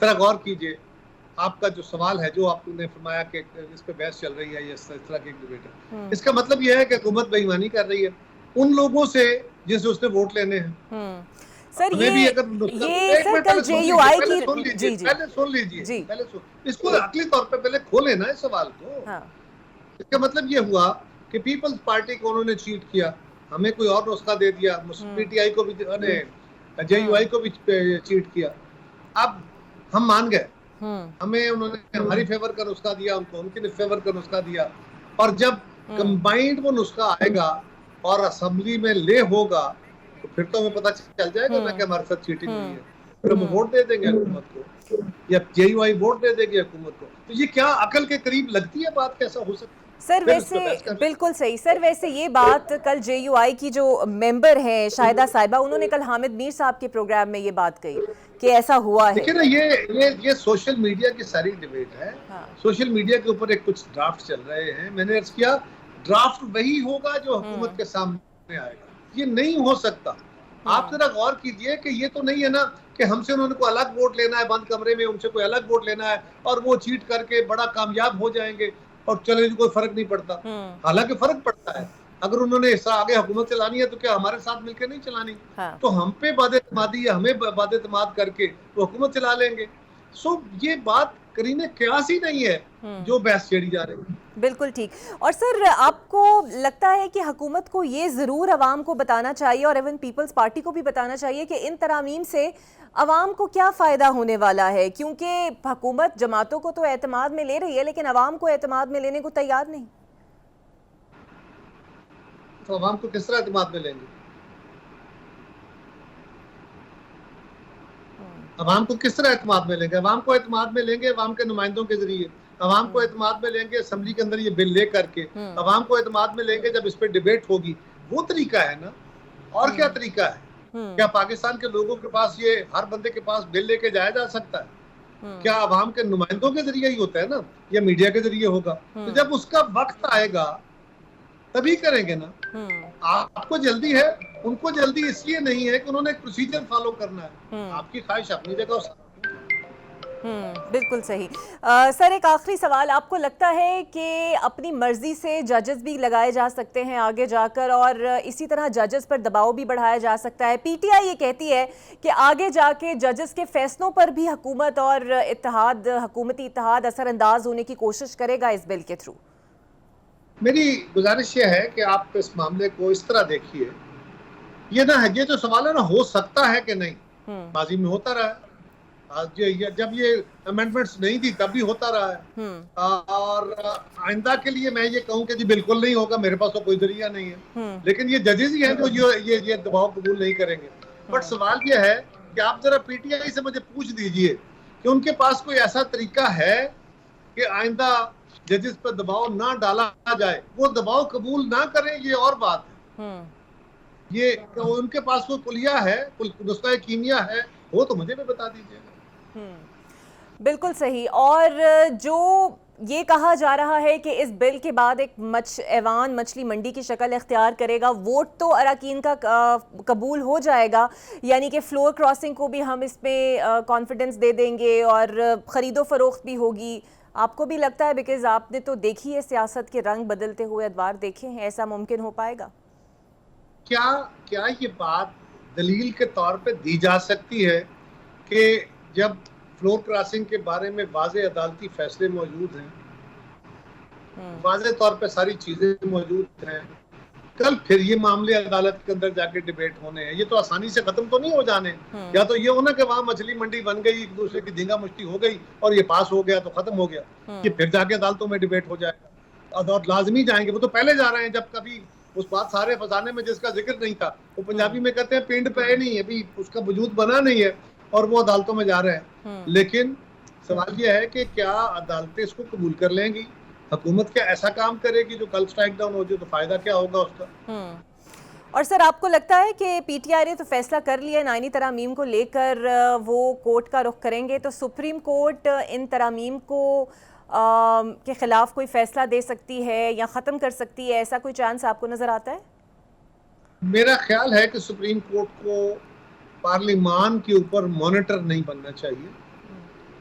ذرا غور کیجئے آپ کا جو سوال ہے جو آپ نے فرمایا کہ اس پہ بحث چل رہی ہے یہ اس طرح کی ڈیبیٹ ہے، اس کا مطلب یہ ہے کہ حکومت بے ایمانی کر رہی ہے ان لوگوں سے جن سے اس نے ووٹ لینے ہیں۔ سر ہمیں بھی اگر سر کل جے یو آئی کی پہلے سن لیجیے اس کو عقلی طور پہ پہلے کھولے نا اس سوال کو۔ اس کا مطلب یہ ہوا کہ پیپلز پارٹی کو انہوں نے چیٹ کیا، ہمیں کوئی اور نسخہ دے دیا، پی ٹی آئی کو بھی جے یو آئی کو بھی چیٹ کیا، اب ہم مان گئے، ہمیں انہوں نے ہماری فیور کا نسخہ دیا، ان کو ان کے فیور کا نسخہ دیا، اور جب کمبائنڈ وہ نسخہ آئے گا اور اسمبلی میں لے ہوگا تو پھر تو ہمیں پتہ چل جائے گا نا کہ ہمارے ساتھ چیٹنگ ہوئی ہے، پھر ہم ووٹ دے دیں گے حکومت کو یا جے یو آئی ووٹ دے دے گی حکومت کو۔ تو یہ کیا عقل کے قریب لگتی ہے بات؟ کیسا ہو سکتا ہے؟ سر ویسے بالکل صحیح سر، ویسے یہ بات کل جے یو آئی کی جو ممبر ہیں شاہدہ صاحبہ، انہوں نے کل حامد میر صاحب کے پروگرام میں یہ بات کہی کہ ایسا ہوا ہے۔ دیکھیں نا یہ سوشل میڈیا کی ساری ڈیبیٹ ہے، سوشل میڈیا کے اوپر ایک کچھ ڈرافٹ چل رہے ہیں، میں نے عرض کیا ڈرافٹ وہی ہوگا جو حکومت کے سامنے آئے گا، یہ نہیں ہو سکتا۔ آپ ذرا غور کیجئے کہ یہ تو نہیں ہے نا کہ ہم سے انہوں نے کوئی الگ ووٹ لینا ہے بند کمرے میں، ان سے کوئی الگ ووٹ لینا ہے اور وہ چیٹ کر کے بڑا کامیاب ہو جائیں گے اور چلے کوئی فرق نہیں پڑتا۔ حالانکہ فرق پڑتا ہے، اگر انہوں نے اس طرح آگے حکومت چلانی ہے تو کیا ہمارے ساتھ مل کے نہیں چلانی؟ تو ہم پہ باد اعتمادی یا ہمیں باد اعتماد کر کے وہ حکومت چلا لیں گے۔ سو یہ بات قرین قیاس ہی نہیں ہے جو بحث چھیڑی جا رہی ہے۔ بالکل ٹھیک۔ اور سر آپ کو لگتا ہے کہ حکومت کو یہ ضرور عوام کو بتانا چاہیے اور ایون پیپلز پارٹی کو بھی بتانا چاہیے کہ ان ترامیم سے عوام کو کیا فائدہ ہونے والا ہے، کیونکہ حکومت جماعتوں کو تو اعتماد میں لے رہی ہے لیکن عوام کو اعتماد میں لینے کو تیار نہیں؟ تو عوام کو کس طرح اعتماد میں لیں گے؟ عوام کو کس طرح اعتماد میں لیں گے؟ عوام کو اعتماد میں لیں گے عوام کے نمائندوں کے ذریعے، عوام کو اعتماد میں لیں گے اسمبلی کے اندر یہ بل لے کر کے، عوام کو اعتماد میں لیں گے جب اس پہ ڈیبیٹ ہوگی۔ وہ طریقہ ہے نا، اور کیا طریقہ ہے؟ کیا پاکستان کے لوگوں کے پاس یہ ہر بندے کے پاس بل لے کے جایا جا سکتا ہے؟ کیا عوام کے نمائندوں کے ذریعے ہی ہوتا ہے نا، یا میڈیا کے ذریعے ہوگا؟ تو جب اس کا وقت آئے گا تبھی کریں گے نا۔ آپ کو جلدی ہے، ان کو جلدی اس لیے نہیں ہے کہ انہوں نے ایک پروسیجر فالو کرنا ہے۔ آپ کی خواہش اپنی جگہ ہو سکتی ہے۔ بالکل صحیح۔ سر ایک آخری سوال، آپ کو لگتا ہے کہ اپنی مرضی سے ججز بھی لگائے جا سکتے ہیں آگے جا کر اور اسی طرح ججز پر دباؤ بھی بڑھایا جا سکتا ہے؟ پی ٹی آئی یہ کہتی ہے کہ آگے جا کے ججز کے فیصلوں پر بھی حکومت اور حکومتی اتحاد اثر انداز ہونے کی کوشش کرے گا اس بل کے تھرو۔ میری گزارش یہ ہے کہ آپ اس معاملے کو اس طرح دیکھیے، یہ نہ ہے یہ جو سوال ہے نا ہو سکتا ہے کہ نہیں، ماضی میں ہوتا رہا ہے، جب یہ امینڈمنٹس نہیں تھی تب بھی ہوتا رہا ہے، اور آئندہ کے لیے میں یہ کہوں کہ جی بالکل نہیں ہوگا، میرے پاس تو کوئی ذریعہ نہیں ہے، لیکن یہ ججز ہی ہیں جو یہ دباؤ قبول نہیں کریں گے۔ بٹ سوال یہ ہے کہ آپ ذرا پی ٹی آئی سے مجھے پوچھ دیجئے کہ ان کے پاس کوئی ایسا طریقہ ہے کہ آئندہ ججز پر دباؤ نہ ڈالا جائے، وہ دباؤ قبول نہ کریں، یہ اور بات ہے۔ یہ ان کے پاس کوئی کلیہ ہے، نسخہ کیمیا ہے، وہ تو مجھے بھی بتا دیجئے۔ بالکل صحیح۔ اور جو یہ کہا جا رہا ہے کہ اس بل کے بعد ایک ایوان مچھلی منڈی کی شکل اختیار کرے گا، ووٹ تو اراکین کا قبول ہو جائے گا، یعنی کہ فلور کراسنگ کو بھی ہم اس پہ کانفیڈنس دے دیں گے اور خرید و فروخت بھی ہوگی۔ آپ کو بھی لگتا ہے، بیکاز آپ نے تو دیکھی ہے سیاست کے رنگ بدلتے ہوئے ادوار دیکھے ہیں، ایسا ممکن ہو پائے گا؟ کیا یہ بات دلیل کے طور پہ دی جا سکتی ہے کہ جب فلور کراسنگ کے بارے میں واضح عدالتی فیصلے موجود ہیں، واضح طور پہ ساری چیزیں موجود ہیں، کل پھر یہ معاملے عدالت کے اندر جا کے ڈیبیٹ ہونے ہیں؟ یہ تو آسانی سے ختم تو نہیں ہو جانے، یا تو یہ ہونا کہ وہاں مچھلی منڈی بن گئی، ایک دوسرے کی دھینگا مشتی ہو گئی اور یہ پاس ہو گیا تو ختم ہو گیا، یہ پھر جا کے عدالتوں میں ڈیبیٹ ہو جائے گا اور لازمی جائیں گے۔ وہ تو پہلے جا رہے ہیں، جب کبھی اس بات سارے فسانے میں جس کا ذکر نہیں تھا، وہ پنجابی میں کہتے ہیں پنڈ پہ نہیں ہے، ابھی اس کا وجود بنا نہیں ہے اور وہ عدالتوں میں جا رہے ہیں۔ لیکن سوال یہ ہے کہ کیا عدالتیں اس کو قبول کر لیں گی؟ حکومت کیا ایسا کام کرے گی جو کل سٹرائک ڈاؤن ہو جائے تو فائدہ کیا ہوگا اس کا؟ اور سر آپ کو لگتا ہے کہ پی ٹی آئی نے تو فیصلہ کر لیا آئینی ترامیم کو لے کر وہ کورٹ کا رخ کریں گے، تو سپریم کورٹ ان ترامیم کو کے خلاف کوئی فیصلہ دے سکتی ہے یا ختم کر سکتی ہے، ایسا کوئی چانس آپ کو نظر آتا ہے؟ میرا خیال ہے کہ سپریم کورٹ کو پارلیمان کے اوپر مانیٹر نہیں بننا چاہیے،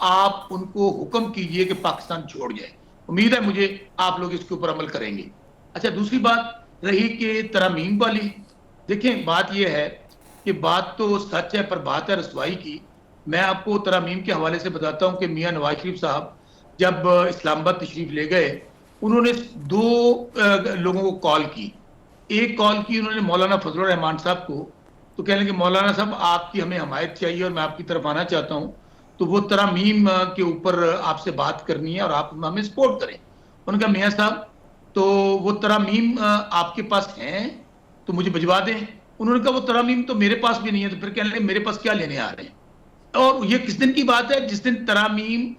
آپ ان کو حکم کیجئے کہ پاکستان چھوڑ جائے. امید ہے مجھے آپ لوگ اس کے اوپر عمل کریں گے. اچھا دوسری بات رہی کہ ترامیم والی. دیکھیں بات یہ ہے کہ بات تو سچ ہے پر بات ہے رسوائی کی. میں آپ کو ترامیم کے حوالے سے بتاتا ہوں کہ میاں نواز شریف صاحب جب اسلام آباد تشریف لے گئے انہوں نے 2 لوگوں کو کال کی. ایک کال کی انہوں نے مولانا فضل الرحمان صاحب کو, تو کہنے کہ مولانا صاحب آپ کی ہمیں حمایت چاہیے اور میں آپ کی طرف آنا چاہتا ہوں, تو وہ ترامیم کے اوپر آپ سے بات کرنی ہے اور آپ ہمیں سپورٹ کریں. انہوں نے کہا میاں صاحب تو وہ ترامیم آپ کے پاس ہیں تو مجھے بھجوا دیں. انہوں نے کہا وہ ترامیم تو میرے پاس بھی نہیں ہے. تو پھر کہنے لگے میرے پاس کیا لینے آ رہے ہیں. اور یہ کس دن کی بات ہے؟ جس دن ترامیم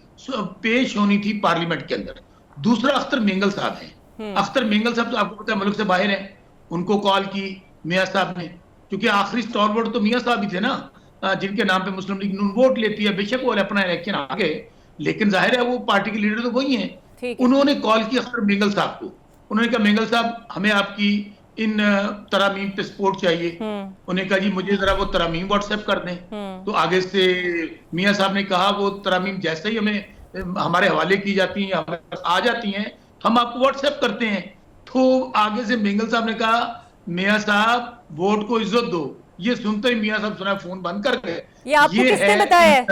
پیش ہونی تھی پارلیمنٹ کے اندر. دوسرا اختر مینگل صاحب ہیں. اختر مینگل صاحب تو آپ کو پتہ ہے ملک سے باہر ہیں. ان کو کال کی میاں صاحب نے, کیونکہ آخری سٹالورڈ تو میاں صاحب ہی تھے نا جن کے نام پہ مسلم لیگ نون ووٹ لیتی ہے. بے شک وہ اپنا الیکشن آ گئے لیکن ظاہر ہے وہ پارٹی کے لیڈر تو وہی ہیں. انہوں نے کال کی اختر مینگل صاحب کو. انہوں نے کہا مینگل صاحب ہمیں آپ کی ان ترامیم پہ سپورٹ چاہیے. انہوں نے کہا جی مجھے ذرا وہ ترامیم واٹس ایپ کر دیں. تو آگے سے میاں صاحب نے کہا وہ ترامیم جیسے ہی ہمیں ہمارے حوالے کی جاتی ہیں ہمارے پاس آ جاتی ہیں ہم آپ کو واٹس ایپ کرتے ہیں. تو آگے سے مینگل صاحب نے کہا میاں صاحب ووٹ کو عزت دو. یہ سنتے ہی میاں صاحب سنا فون بند کر گئے. یہ آپ کو کس نے بتایا ہے؟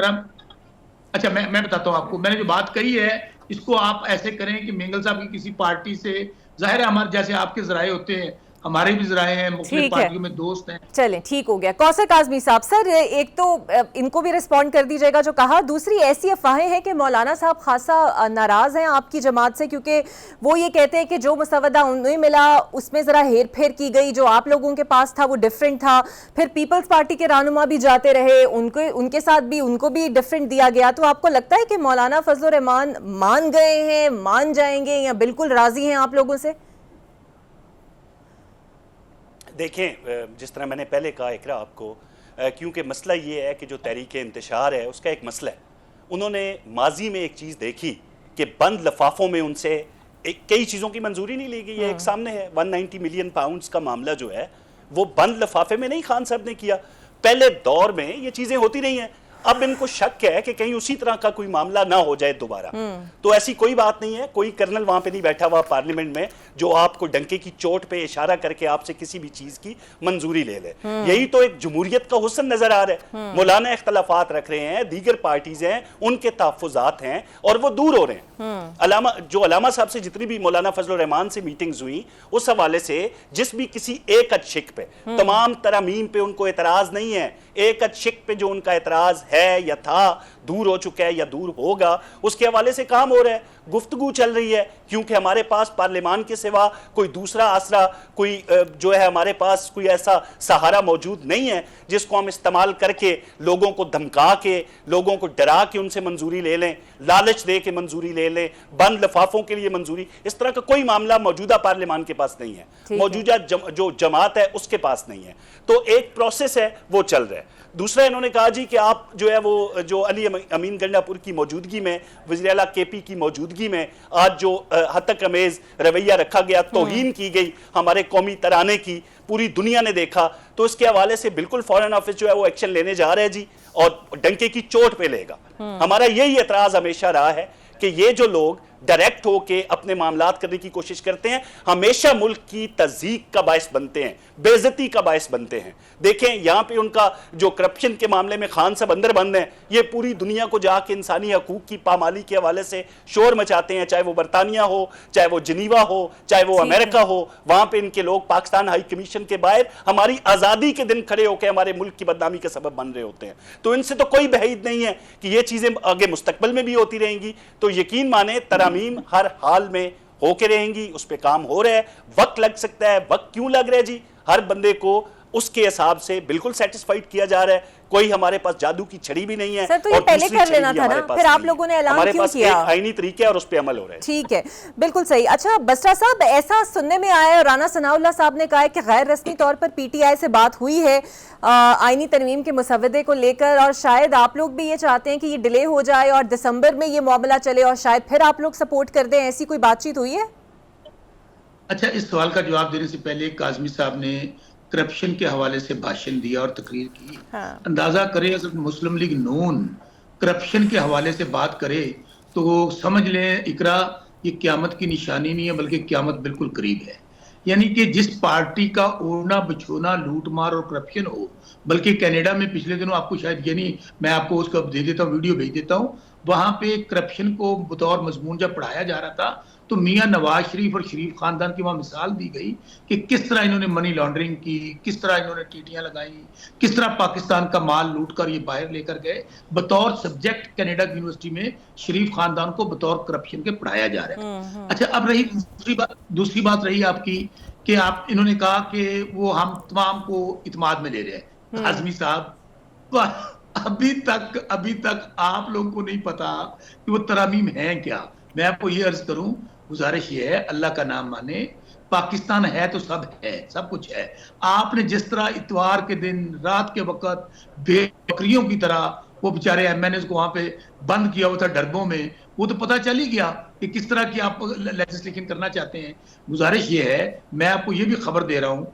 اچھا میں بتاتا ہوں آپ کو. میں نے جو بات کہی ہے اس کو آپ ایسے کریں کہ مینگل صاحب کی کسی پارٹی سے, ظاہر ہے ہمارے جیسے آپ کے ذرائع ہوتے ہیں ہمارے بھی ذرائع ہیں, مختلف پارٹیوں میں دوست ہیں. چلیں ٹھیک ہو گیا. کوثر کاظمی صاحب سر ایک تو ان کو بھی رسپونڈ کر دیجیے گا جو کہا. دوسری ایسی افواہیں ہیں کہ مولانا صاحب خاصا ناراض ہیں آپ کی جماعت سے کیونکہ وہ یہ کہتے ہیں کہ جو مسودہ انہیں ملا اس میں ذرا ہیر پھیر کی گئی, جو آپ لوگوں کے پاس تھا وہ ڈیفرنٹ تھا. پھر پیپلز پارٹی کے رہنما بھی جاتے رہے, ان کے ساتھ بھی ان کو بھی ڈیفرنٹ دیا گیا. تو آپ کو لگتا ہے کہ مولانا فضل الرحمان مان گئے ہیں, مان جائیں گے یا بالکل راضی ہیں آپ لوگوں سے؟ دیکھیں جس طرح میں نے پہلے کہا اقرا آپ کو, کیونکہ مسئلہ یہ ہے کہ جو تحریک انتشار ہے اس کا ایک مسئلہ ہے. انہوں نے ماضی میں ایک چیز دیکھی کہ بند لفافوں میں ان سے کئی چیزوں کی منظوری نہیں لی گئی ہے. ایک سامنے ہے 190 ملین پاؤنڈز کا معاملہ جو ہے وہ بند لفافے میں نہیں خان صاحب نے کیا. پہلے دور میں یہ چیزیں ہوتی رہی ہیں. اب ان کو شک ہے کہ کہیں اسی طرح کا کوئی معاملہ نہ ہو جائے دوبارہ. تو ایسی کوئی بات نہیں ہے. کوئی کرنل وہاں پہ نہیں بیٹھا ہوا پارلیمنٹ میں جو آپ کو ڈنکے کی چوٹ پہ اشارہ کر کے آپ سے کسی بھی چیز کی منظوری لے لے. یہی تو ایک جمہوریت کا حسن نظر آ رہا ہے. مولانا اختلافات رکھ رہے ہیں, دیگر پارٹیز ہیں, ان کے تحفظات ہیں اور وہ دور ہو رہے ہیں. علامہ صاحب سے جتنی بھی مولانا فضل الرحمان سے میٹنگز ہوئی اس حوالے سے جس بھی کسی ایک شک پہ, تمام ترامیم پہ ان کو اعتراض نہیں ہے. ایک شک پہ جو ان کا اعتراض ہے یا تھا, دور ہو چکا ہے یا دور ہوگا, اس کے حوالے سے کام ہو رہا ہے, گفتگو چل رہی ہے. کیونکہ ہمارے پاس پارلیمان کے سوا کوئی دوسرا آسرا, کوئی جو ہے ہمارے پاس کوئی ایسا سہارا موجود نہیں ہے جس کو ہم استعمال کر کے لوگوں کو دھمکا کے, لوگوں کو ڈرا کے ان سے منظوری لے لیں, لالچ دے کے منظوری لے لیں, بند لفافوں کے لیے منظوری. اس طرح کا کوئی معاملہ موجودہ پارلیمان کے پاس نہیں ہے, موجودہ جو جماعت ہے اس کے پاس نہیں ہے. تو ایک پروسیس ہے وہ چل رہا ہے. دوسرا انہوں نے کہا جی کہ آپ جو ہے وہ جو علی امین گنڈا پور کی موجودگی میں, وزیر اعلیٰ کے پی کی موجودگی میں آج جو حد تک امیز رویہ رکھا گیا, توہین کی گئی ہمارے قومی ترانے کی, پوری دنیا نے دیکھا. تو اس کے حوالے سے بالکل فارن آفس جو ہے وہ ایکشن لینے جا رہے ہیں جی, اور ڈنکے کی چوٹ پہ لے گا. ہمارا یہی اعتراض ہمیشہ رہا ہے کہ یہ جو لوگ ڈائریکٹ ہو کے اپنے معاملات کرنے کی کوشش کرتے ہیں ہمیشہ ملک کی تضییق کا باعث بنتے ہیں, بے عزتی کا باعث بنتے ہیں. دیکھیں یہاں پہ ان کا جو کرپشن کے معاملے میں خان صاحب اندر بند ہیں, یہ پوری دنیا کو جا کے انسانی حقوق کی پامالی کے حوالے سے شور مچاتے ہیں, چاہے وہ برطانیہ ہو, چاہے وہ جنیوا ہو, چاہے وہ امریکہ ہو. وہاں پہ ان کے لوگ پاکستان ہائی کمیشن کے باہر ہماری آزادی کے دن کھڑے ہو کے ہمارے ملک کی بدنامی کا سبب بن رہے ہوتے ہیں. تو ان سے تو کوئی بعید نہیں ہے کہ یہ چیزیں آگے مستقبل میں بھی ہوتی رہیں گی. تو یقین مانیں ترامیم ہر حال میں ہو کے رہیں گی, اس پہ کام ہو رہا ہے. وقت لگ سکتا ہے, وقت کیوں لگ رہا ہے جی, ہر بندے کو اس کے حساب سے بالکل سیٹسفائیڈ کیا جا رہا ہے. کوئی ہمارے پاس جادو کی چھڑی بھی نہیں ہے. سر تو یہ پہلے کر لینا تھا نا, پھر آپ لوگوں نے اعلان کیوں کیا؟ ہمارے پاس آئینی طریقے اور اس پہ عمل ہو رہا ہے. ٹھیک ہے, بالکل صحیح. اچھا بسرا صاحب, ایسا سننے میں آیا ہے, رانا ثناء اللہ صاحب نے کہا ہے کہ غیر رسمی طور پر پی ٹی آئی سے بات ہوئی ہے آئینی ترمیم کے مسودے کو لے کر, اور شاید آپ لوگ بھی یہ چاہتے ہیں کہ یہ ڈیلے ہو جائے اور دسمبر میں یہ معاملہ چلے اور شاید پھر آپ لوگ سپورٹ کر دیں. ایسی کوئی بات چیت ہوئی ہے؟ اچھا, اس سوال کا جواب دینے سے پہلے کاظمی صاحب نے کرپشن کے حوالے سے بھاشن دیا اور تقریر کی. اندازہ کریں اگر مسلم لیگ نون کرپشن کے حوالے سے بات کرے تو سمجھ لیں اقرا یہ قیامت کی نشانی نہیں ہے بلکہ قیامت بالکل قریب ہے. یعنی کہ جس پارٹی کا اوڑھنا بچھونا لوٹ مار اور کرپشن ہو, بلکہ کینیڈا میں پچھلے دنوں آپ کو شاید یہ نہیں, میں آپ کو اس کو دے دیتا ہوں, ویڈیو بھیج دیتا ہوں, وہاں پہ کرپشن کو بطور مضمون جب پڑھایا جا رہا تھا تو میاں نواز شریف اور شریف خاندان کی وہاں مثال دی گئی کہ کس طرح انہوں نے منی لانڈرنگ کی, کس طرح انہوں نے ٹیٹیاں لگائیں, کس طرح پاکستان کا مال لوٹ کر یہ باہر لے کر گئے. بطور سبجیکٹ کینیڈا کی یونیورسٹی میں شریف خاندان کو بطور کرپشن کے پڑھایا جا رہا ہے. اچھا اب رہی دوسری بات رہی آپ کی کہ انہوں نے کہا کہ وہ ہم تمام کو اعتماد میں لے رہے ہیں. اعظمی صاحب ابھی تک آپ لوگوں کو نہیں پتا کہ وہ ترامیم ہیں کیا. میں آپ کو یہ عرض کروں, گزارش یہ ہے اللہ کا نام مانے, پاکستان ہے تو سب ہے, سب کچھ ہے. آپ نے جس طرح اتوار کے دن رات کے وقت بے بکریوں کی طرح وہ بیچارے ایم این ایز کو وہاں پہ بند کیا ہوا تھا ڈربوں میں, وہ تو پتہ چل ہی گیا کہ کس طرح کی آپ لیجسلیشن کرنا چاہتے ہیں. گزارش یہ ہے, میں آپ کو یہ بھی خبر دے رہا ہوں,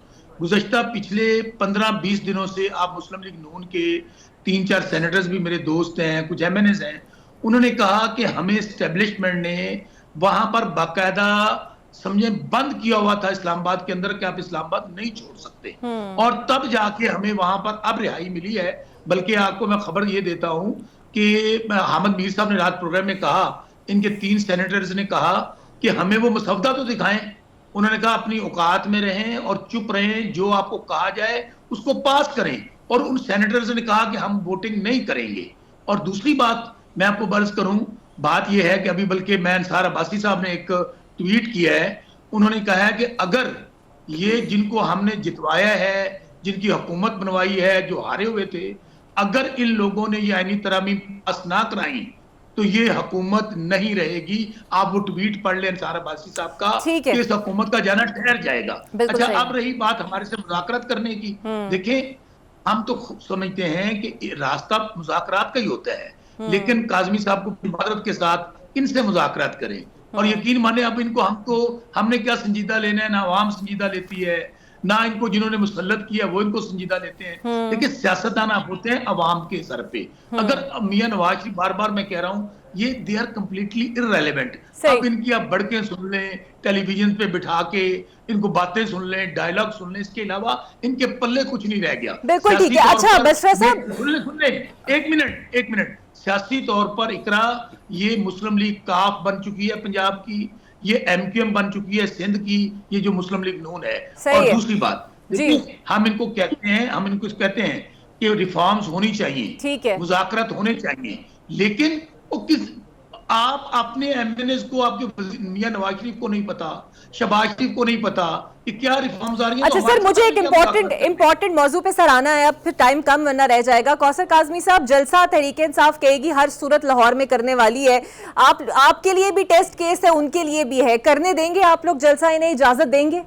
گزشتہ پچھلے 15-20 دنوں سے آپ مسلم لیگ نون کے 3-4 سینیٹرز بھی میرے دوست ہیں, کچھ ایم این ایز ہیں, انہوں نے کہا کہ ہمیں اسٹیبلشمنٹ نے وہاں پر باقاعدہ سمجھیں بند کیا ہوا تھا اسلام آباد کے اندر کہ آپ اسلام آباد نہیں چھوڑ سکتے, اور تب جا کے ہمیں وہاں پر اب رہائی ملی ہے. بلکہ آپ کو میں خبر یہ دیتا ہوں کہ حامد میر صاحب نے رات پروگرام میں کہا, ان کے 3 سینیٹرز نے کہا کہ ہمیں وہ مسودہ تو دکھائیں. انہوں نے کہا اپنی اوقات میں رہیں اور چپ رہیں, جو آپ کو کہا جائے اس کو پاس کریں. اور ان سینیٹرز نے کہا کہ ہم ووٹنگ نہیں کریں گے. اور دوسری بات میں آپ کو برض کروں, بات یہ ہے کہ ابھی بلکہ میں انصار عباسی صاحب نے ایک ٹویٹ کیا ہے, انہوں نے کہا ہے کہ اگر یہ جن کو ہم نے جتوایا ہے, جن کی حکومت بنوائی ہے, جو ہارے ہوئے تھے, اگر ان لوگوں نے یہ آئینی ترامیم پاس نہ کرائیں تو یہ حکومت نہیں رہے گی. آپ وہ ٹویٹ پڑھ لیں انصار عباسی صاحب کا کہ اس حکومت کا جانا ٹھہر جائے گا. اچھا اب رہی بات ہمارے سے مذاکرات کرنے کی, دیکھیں ہم تو سمجھتے ہیں کہ راستہ مذاکرات کا ہی ہوتا ہے, لیکن کاظمی صاحب کو عبادت کے ساتھ ان سے مذاکرات کریں. اور یقین مانے اب ان کو ہم نے کیا سنجیدہ لینا ہے, نہ عوام سنجیدہ لیتی ہے, نہ ان کو جنہوں نے مسلط کیا وہ ان کو سنجیدہ لیتے ہیں. لیکن سیاستدان آپ ہوتے ہیں عوام کے سر پہ. اگر میاں نواز شریف, بار بار میں کہہ رہا ہوں, یہ دے آر کمپلیٹلی ارریلیونٹ. اب ان کی آپ بڑکیں سن لیں, ٹیلی ویژن پہ بٹھا کے ان کو باتیں سن لیں, ڈائلاگ سن لیں, اس کے علاوہ ان کے پلے کچھ نہیں رہ گیا. بالکل ٹھیک ہے. اچھا بسرا صاحب سن لیں, ایک منٹ. سیاسی طور پر اقرا یہ مسلم لیگ کاف بن چکی ہے پنجاب کی, یہ ایم کیو ایم بن چکی ہے سندھ کی, یہ جو مسلم لیگ نون ہے. اور دوسری بات, ہم ان کو کہتے ہیں کہ ریفارمز ہونی چاہیے, مذاکرات ہونے چاہیے, لیکن وہ کس آپ اپنے ایم این ایز کو, آپ کے میاں نواز شریف کو نہیں پتا, شہباز شریف کو نہیں پتا کہ کیا ریفارمز آ رہی ہیں. اچھا سر, مجھے ایک امپورٹنٹ موضوع پہ سر آنا ہے, اب پھر ٹائم کم ورنہ رہ جائے گا. کوثر کاظمی صاحب, جلسہ تحریک انصاف کہے گی ہر صورت لاہور میں کرنے والی ہے, آپ کے لیے بھی ٹیسٹ کیس ہے, ان کے لیے بھی ہے, کرنے دیں گے آپ لوگ جلسہ, انہیں اجازت دیں گے؟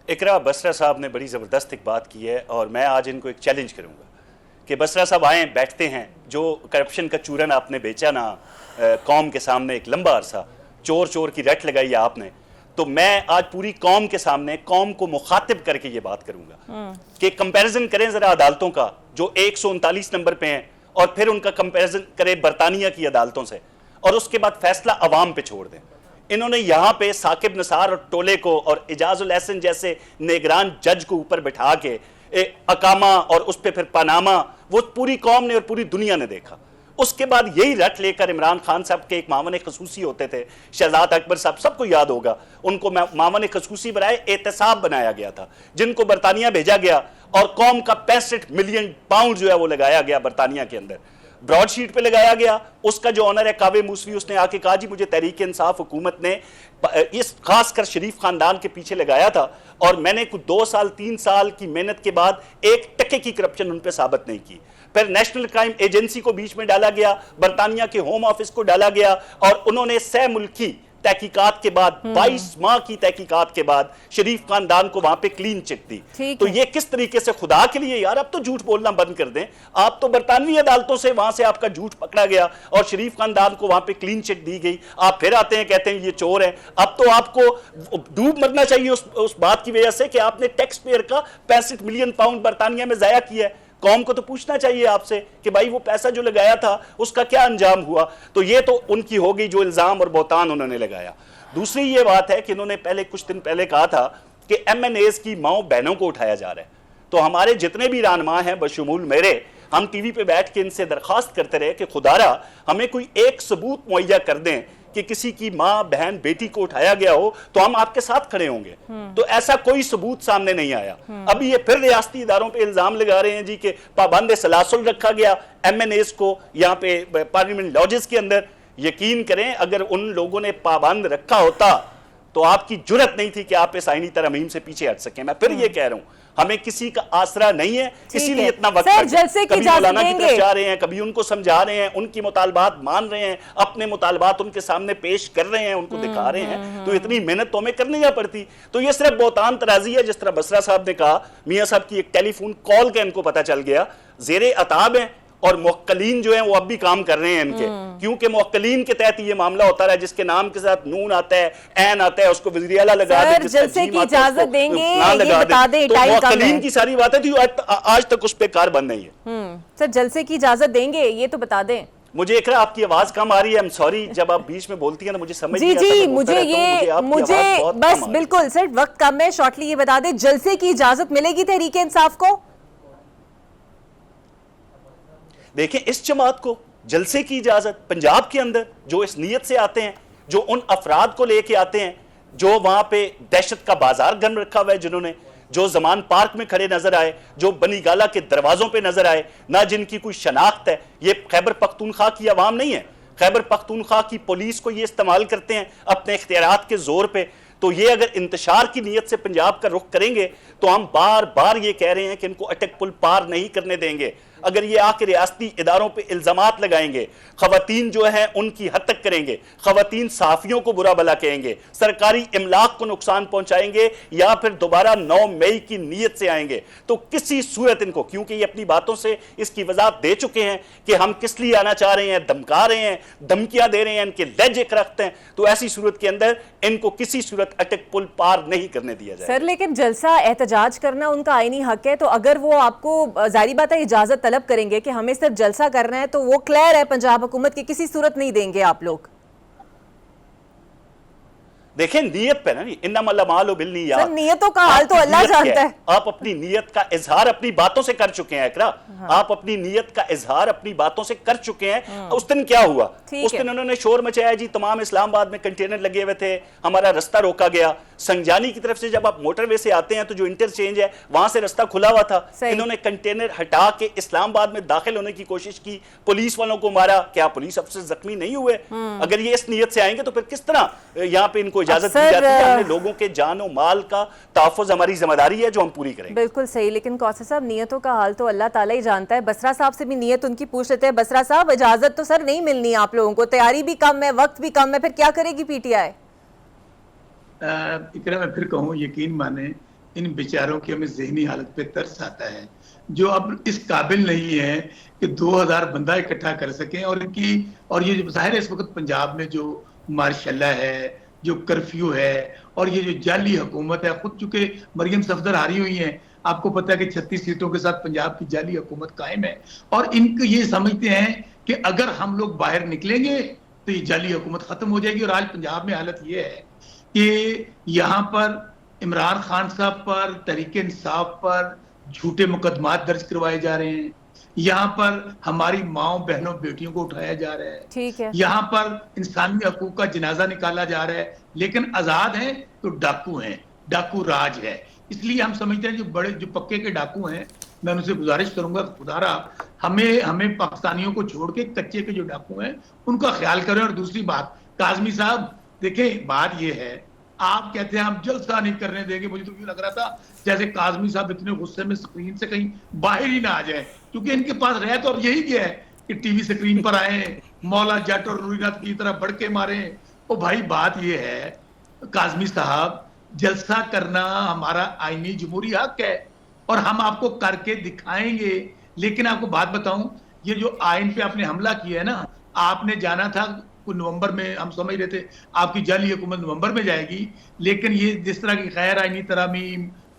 اقرا, بسرا صاحب نے بڑی زبردست ایک بات کی ہے اور میں آج ان کو ایک چیلنج کروں گا کہ بسرا صاحب آئیں, بیٹھتے ہیں, جو کرپشن کا چورن آپ نے بیچا نا قوم کے سامنے ایک لمبا عرصہ, چور کی رٹ لگائی آپ نے, تو میں آج پوری قوم کے سامنے قوم کو مخاطب کر کے یہ بات کروں گا کہ کمپیریزن کریں ذرا عدالتوں کا جو 139 نمبر پہ ہیں, اور پھر ان کا کمپیریزن کریں برطانیہ کی عدالتوں سے, اور اس کے بعد فیصلہ عوام پہ چھوڑ دیں. انہوں نے یہاں پہ ثاقب نثار اور ٹولے کو اور اعجاز الاحسن جیسے نگران جج کو اوپر بٹھا کے اقامہ اور اس پہ پھر پاناما, وہ پوری قوم نے اور پوری دنیا نے دیکھا. اس کے بعد یہی رٹ لے کر عمران خان صاحب کے ایک معاون خصوصی ہوتے تھے, شہزاد اکبر صاحب, سب کو یاد ہوگا, ان کو معاون خصوصی برائے احتساب بنایا گیا تھا, جن کو برطانیہ بھیجا گیا اور قوم کا 65 ملین پاؤنڈ جو ہے وہ لگایا گیا برطانیہ کے اندر, براڈ شیٹ پہ لگایا گیا. اس کا جو آنر ہے کعبے موسوی, اس نے آ کے کہا جی مجھے تحریک انصاف حکومت نے اس خاص کر شریف خاندان کے پیچھے لگایا تھا, اور میں نے کچھ 2 سال 3 سال کی محنت کے بعد 1 ٹکے کی کرپشن ان پہ ثابت نہیں کی. پھر نیشنل کرائم ایجنسی کو بیچ میں ڈالا گیا, برطانیہ کے ہوم آفس کو ڈالا گیا, اور انہوں نے 100 ملکی تحقیقات کے بعد 22 ماہ کی تحقیقات کے بعد شریف خاندان کو وہاں پہ کلین چٹ دی. تو یہ کس طریقے سے, خدا کے لیے یار اب تو جھوٹ بولنا بند کر دیں. آپ تو برطانوی عدالتوں سے وہاں سے آپ کا جھوٹ پکڑا گیا اور شریف خاندان کو وہاں پہ کلین چٹ دی گئی, آپ پھر آتے ہیں کہتے ہیں یہ چور ہیں. اب تو آپ کو ڈوب مرنا چاہیے اس بات کی وجہ سے کہ آپ نے ٹیکس پیئر کا 65 ملین پاؤنڈ برطانیہ میں ضائع کیا ہے. قوم کو تو پوچھنا چاہیے آپ سے کہ بھائی وہ پیسہ جو لگایا تھا اس کا کیا انجام ہوا. تو یہ تو ان کی ہوگی جو الزام اور بہتان انہوں نے لگایا. دوسری یہ بات ہے کہ انہوں نے کچھ دن پہلے کہا تھا کہ ایم این ایز کی ماؤں بہنوں کو اٹھایا جا رہا ہے. تو ہمارے جتنے بھی رہنما ہیں بشمول میرے, ہم ٹی وی پہ بیٹھ کے ان سے درخواست کرتے رہے کہ خدارا ہمیں کوئی ایک ثبوت مہیا کر دیں کہ کسی کی ماں بہن بیٹی کو اٹھایا گیا ہو تو ہم آپ کے ساتھ کھڑے ہوں گے. تو ایسا کوئی ثبوت سامنے نہیں آیا. ابھی یہ پھر ریاستی اداروں پہ الزام لگا رہے ہیں جی کہ پابند سلاسل رکھا گیا ایم این ایز کو یہاں پہ پارلیمنٹ لاجز کے اندر. یقین کریں اگر ان لوگوں نے پابند رکھا ہوتا تو آپ کی جرت نہیں تھی کہ آپ اس آئینی ترمیم سے پیچھے ہٹ سکیں. میں پھر یہ کہہ رہا ہوں ہمیں کسی کا آسرا نہیں ہے, اسی لیے اتنا وقت کبھی مولانا کی طرف جا رہے ہیں, کبھی ان کو سمجھا رہے ہیں, ان کی مطالبات مان رہے ہیں, اپنے مطالبات ان کے سامنے پیش کر رہے ہیں, ان کو دکھا رہے ہیں. تو اتنی محنت تو ہمیں کرنی نہ پڑتی. تو یہ صرف بہتان ترازی ہے. جس طرح بسرا صاحب نے کہا, میاں صاحب کی ایک ٹیلی فون کال کا ان کو پتا چل گیا, زیر عتاب ہیں اور موکلین جو ہیں وہ اب بھی کام کر رہے ہیں ان کے, کیونکہ موکلین کے تحت یہ معاملہ ہوتا رہا, جس کے نام کے ساتھ نون آتا ہے, عین آتا ہے, اس کو وزیر اعلیٰ لگا دیں, جلسے کی اجازت دیں گے یہ بتا دیں. تو موکلین کی ساری باتیں تھی, آج تک اس پہ کار بند نہیں ہے. سر جلسے کی اجازت دیں گے یہ تو بتا دیں. مجھے اقرا آپ کی آواز کم آ رہی ہے, ایم سوری, جب آپ بیچ میں بولتی ہیں نا مجھے سمجھ نہیں آتا. مجھے بس بالکل سر وقت کم ہے, شارٹلی یہ بتا دیں جلسے کی اجازت ملے گی تحریک انصاف کو؟ دیکھیں اس جماعت کو جلسے کی اجازت پنجاب کے اندر جو اس نیت سے آتے ہیں, جو ان افراد کو لے کے آتے ہیں جو وہاں پہ دہشت کا بازار گرم رکھا ہوا ہے, جنہوں نے جو زمان پارک میں کھڑے نظر آئے, جو بنی گالا کے دروازوں پہ نظر آئے, نہ جن کی کوئی شناخت ہے. یہ خیبر پختونخوا کی عوام نہیں ہے, خیبر پختونخوا کی پولیس کو یہ استعمال کرتے ہیں اپنے اختیارات کے زور پہ. تو یہ اگر انتشار کی نیت سے پنجاب کا رخ کریں گے تو ہم بار بار یہ کہہ رہے ہیں کہ ان کو اٹک پل پار نہیں کرنے دیں گے. اگر یہ آ کے ریاستی اداروں پہ الزامات لگائیں گے, خواتین جو ہیں ان کی حد تک کریں گے, خواتین صحافیوں کو برا بلا کہیں گے, سرکاری املاک کو نقصان پہنچائیں گے, یا پھر دوبارہ 9 مئی کی نیت سے آئیں گے, تو کسی صورت ان کو, کیونکہ یہ اپنی باتوں سے اس کی وضاحت دے چکے ہیں کہ ہم کس لیے آنا چاہ رہے ہیں, دھمکا رہے ہیں, دھمکیاں دے رہے ہیں, ان کے لہجے رکھتے ہیں, تو ایسی صورت کے اندر ان کو کسی صورت اٹک پل پار نہیں کرنے دیا جائے. سر لیکن جلسہ احتجاج کرنا ان کا آئینی حق ہے, تو اگر وہ آپ کو ظاہری بات ہے اجازت طلب کریں گے کہ ہمیں صرف جلسہ کرنا ہے, تو وہ کلیئر ہے پنجاب حکومت کی کسی صورت نہیں دیں گے آپ لوگ. دیکھیں نیت پہ نا, انما الاعمال بالنیات, نیتوں کا حال تو اللہ جانتا ہے. آپ اپنی نیت کا اظہار اپنی باتوں سے کر چکے ہیں اقرا, آپ اپنی نیت کا اظہار اپنی باتوں سے کر چکے ہیں. اس دن کیا ہوا, اس دن انہوں نے شور مچایا جی, تمام اسلام آباد میں کنٹینر لگے ہوئے تھے, ہمارا رستہ روکا گیا. سنجانی کی طرف سے جب آپ موٹر وے سے آتے ہیں تو جو انٹرچینج ہے وہاں سے رستہ کھلا ہوا تھا, انہوں نے کنٹینر ہٹا کے اسلام آباد میں داخل ہونے کی کوشش کی, پولیس والوں کو مارا. کیا پولیس افسر زخمی نہیں ہوئے؟ اگر یہ اس نیت سے آئیں گے تو پھر کس طرح یہاں پہ ان کو اجازت دی جاتی ہے؟ ہم نے لوگوں کے جان و مال کا تحفظ ہماری ذمہ داری ہے جو ہم پوری کریں گے. بالکل صحیح, لیکن کوثر صاحب نیتوں کا حال تو اللہ تعالیٰ ہی جانتا ہے. بسرا صاحب سے بھی نیت ان کی پوچھ لیتے ہیں. بسرا صاحب اجازت تو سر نہیں ملنی آپ لوگوں کو, تیاری بھی کم ہے, وقت بھی کم ہے, پھر کیا کرے گی پی ٹی آئی؟ اقرا میں پھر کہوں, یقین مانیں ان بیچاروں کی ہمیں ذہنی حالت پہ ترس آتا ہے, جو اب اس قابل نہیں ہے کہ 2000 بندہ اکٹھا کر سکیں. اور ان کی, اور یہ جو ظاہر ہے اس وقت پنجاب میں جو مارشاء اللہ ہے, جو کرفیو ہے, اور یہ جو جعلی حکومت ہے, خود چونکہ مریم صفدر ہاری ہوئی ہیں, آپ کو پتہ ہے کہ 36 سیٹوں کے ساتھ پنجاب کی جعلی حکومت قائم ہے, اور ان کو یہ سمجھتے ہیں کہ اگر ہم لوگ باہر نکلیں گے تو یہ جعلی حکومت ختم ہو جائے گی. اور آج پنجاب میں حالت یہ ہے کہ یہاں پر عمران خان صاحب پر, تحریک انصاف پر جھوٹے مقدمات درج کروائے جا رہے ہیں, یہاں پر ہماری ماؤں بہنوں بیٹیوں کو اٹھایا جا رہا ہے, ٹھیک ہے, یہاں پر انسانی حقوق کا جنازہ نکالا جا رہا ہے, لیکن آزاد ہیں تو ڈاکو ہیں, ڈاکو راج ہے. اس لیے ہم سمجھتے ہیں جو بڑے جو پکے کے ڈاکو ہیں, میں ان سے گزارش کروں گا خدارا ہمیں پاکستانیوں کو چھوڑ کے کچے کے جو ڈاکو ہیں ان کا خیال کریں. اور دوسری بات, کاظمی صاحب دیکھیں بات یہ ہے, آپ کہتے ہیں ہم جلسہ نہیں کرنے دیں گے, مجھے تو یہ لگ رہا تھا جیسے کاظمی صاحب اتنے غصے میں سکرین سے کہیں باہر ہی نہ آ جائیں, کیونکہ ان کے پاس رہ تو اب یہی کیا ہے کہ ٹی وی سکرین پر آئیں, مولا جٹ اور نوری ناتھ کی طرح بڑھ کے ماریں. او بھائی بات یہ ہے کاظمی صاحب, جلسہ کرنا ہمارا آئینی جمہوری حق ہے اور ہم آپ کو کر کے دکھائیں گے. لیکن آپ کو بات بتاؤں, یہ جو آئین پہ آپ نے حملہ کیا ہے نا, آپ نے جانا تھا نومبر میں, ہم سمجھ رہے تھے آپ کی جعلی حکومت نومبر میں جائے گی, لیکن یہ جس طرح کی غیر آئینی ترامیم,